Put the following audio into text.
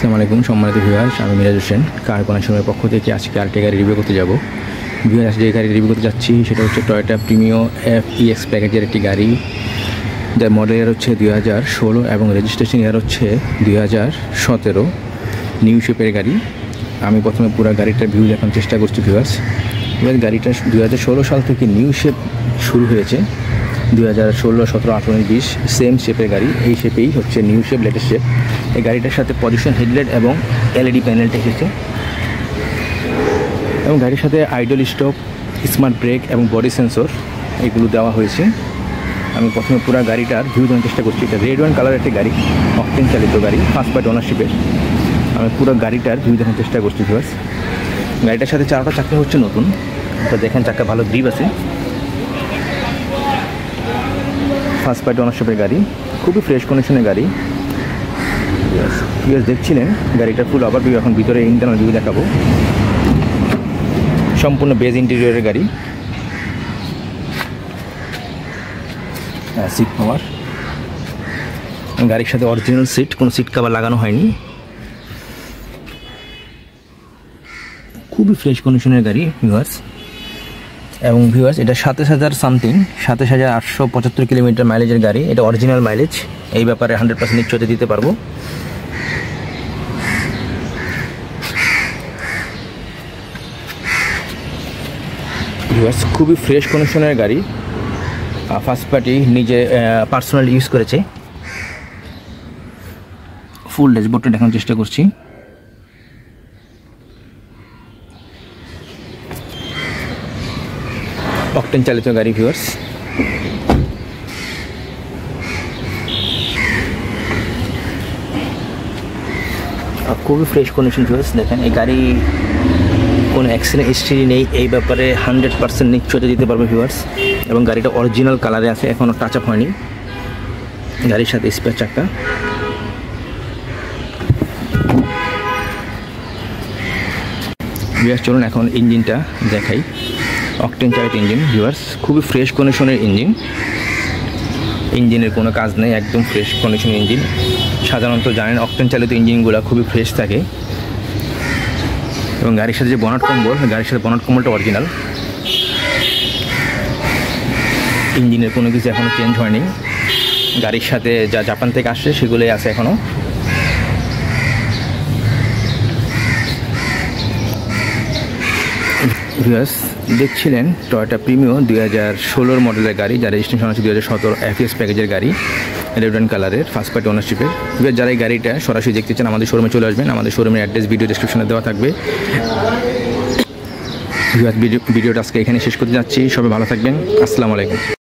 আসসালামু আলাইকুম সম্মানিত ভিউয়ার্স, আমি মিরাজ হোসেন কার কনেকশনের পক্ষ থেকে আজকে আরেকটি গাড়ি রিভিউ করতে যাব। ভিউয়ার্স, যে গাড়ি রিভিউ করতে যাচ্ছি সেটা হচ্ছে টয়োটা প্রিমিও FEX প্যাকেজের একটি গাড়ি, যার মডেল ইয়ার হচ্ছে 2016 এবং রেজিস্ট্রেশন ইয়ার হচ্ছে 2017। নিউ শেপের গাড়ি। আমি প্রথমে পুরো গাড়িটার ভিউ দেখানোর চেষ্টা করছি। ভিউয়ার্স, গাড়িটা 2016 সাল থেকে নিউ শেপ শুরু হয়েছে। 2016, 17, 18, 20 সেম শেপের গাড়ি। এই শেপেই হচ্ছে নিউ শেপ, লেটেস্ট শেপ। এই গাড়িটার সাথে পজিশন হেডলাইট এবং LED প্যানেলটা এসেছে, এবং গাড়ির সাথে আইডল স্টপ, স্মার্ট ব্রেক এবং বডি সেন্সর এগুলো দেওয়া হয়েছে। আমি প্রথমে পুরো গাড়িটার ভিউ দেওয়ার চেষ্টা করছি। এটা রেড ওয়াইন কালারের একটি গাড়ি, অকটেন চালিত গাড়ি, ফার্স্ট পার্টি ওনারশিপের। আমি পুরো গাড়িটার ভিউ দেখার চেষ্টা করছি। ভিউয়ার্স, গাড়িটার সাথে চারটা চাকা হচ্ছে নতুন, তো দেখেন চাকা ভালো গ্রিপ আছে। ফার্স্ট পার্টি ওনারশিপের গাড়ি, খুবই ফ্রেশ কন্ডিশনের গাড়ি। ভিউয়ার্স, দেখছিলেন গাড়িটার ফুল ওভারভিউ। এখন ভিতরে ইন্টারনাল ভিউ দেখাবো। সম্পূর্ণ বেজ ইন্টেরিয়রের গাড়ি। সিট কভার, গাড়ির সাথে অরিজিনাল সিট, কোনো সিট কভার লাগানো হয়নি। খুবই ফ্রেশ কন্ডিশনের গাড়ি ভিউয়ার্স। এবং ভিউয়ার্স, এটা 27,875 কিলোমিটার মাইলেজের গাড়ি। এটা অরিজিনাল মাইলেজ, এই ব্যাপারে 100% নিশ্চয়তা দিতে পারবো। ভিউয়ার্স, খুবই ফ্রেশ কন্ডিশনের গাড়ি। ফার্স্ট পার্টি নিজে পার্সোনাল ইউজ করেছে। ফুল ড্যাশবোর্ডটা দেখানোর চেষ্টা করছি। অকটেন চালিত গাড়ি ভিউয়ার্স। খুবই ফ্রেশ কন্ডিশন ভিউয়ার্স। দেখেন, এই গাড়ি কোনো অ্যাক্সিডেন্ট হিস্ট্রি নেই, এই ব্যাপারে 100% নিশ্চয়তা দিতে পারবে ভিউয়ার্স। এবং গাড়িটা অরিজিনাল কালারে আছে, এখনও টাচ আপ হয়নি। গাড়ির সাথে স্পেয়ার চাকা। ভিউয়ার্স, চলুন এখন ইঞ্জিনটা দেখাই। অকটেন চালিত ইঞ্জিন ভিউয়ার্স, খুবই ফ্রেশ কন্ডিশনের ইঞ্জিন। ইঞ্জিনের কোনো কাজ নেই, একদম ফ্রেশ কন্ডিশনের ইঞ্জিন। সাধারণত জানেন অকটেন চালিত ইঞ্জিনগুলো খুবই ফ্রেশ থাকে। এবং গাড়ির সাথে যে বনেট কম্বল, গাড়ির সাথে বনেট কম্বলটা অরিজিনাল। ইঞ্জিনের কোনো কিছু এখনও চেঞ্জ হয়নি। গাড়ির সাথে যা জাপান থেকে আসছে সেগুলোই আছে এখনও। ভিউয়ার্স, দেখছিলেন টয়োটা প্রিমিও 2016 মডেলের গাড়ি, যার রেজিস্ট্রেশন আছে 2017 FEX প্যাকেজের গাড়ি, রেড ওয়াইন কালারের, ফার্স্ট পার্টি ওনারশিপের। যারা এই গাড়িটা সরাসরি দেখতে চান আমাদের শোরুমে চলে আসবেন। আমাদের শোরুমের অ্যাড্রেস ভিডিও ডেসক্রিপশনে দেওয়া থাকবে। ভিডিওটা আজকে এখানে শেষ করতে যাচ্ছি। সবাই ভালো থাকবেন। আসসালামু আলাইকুম।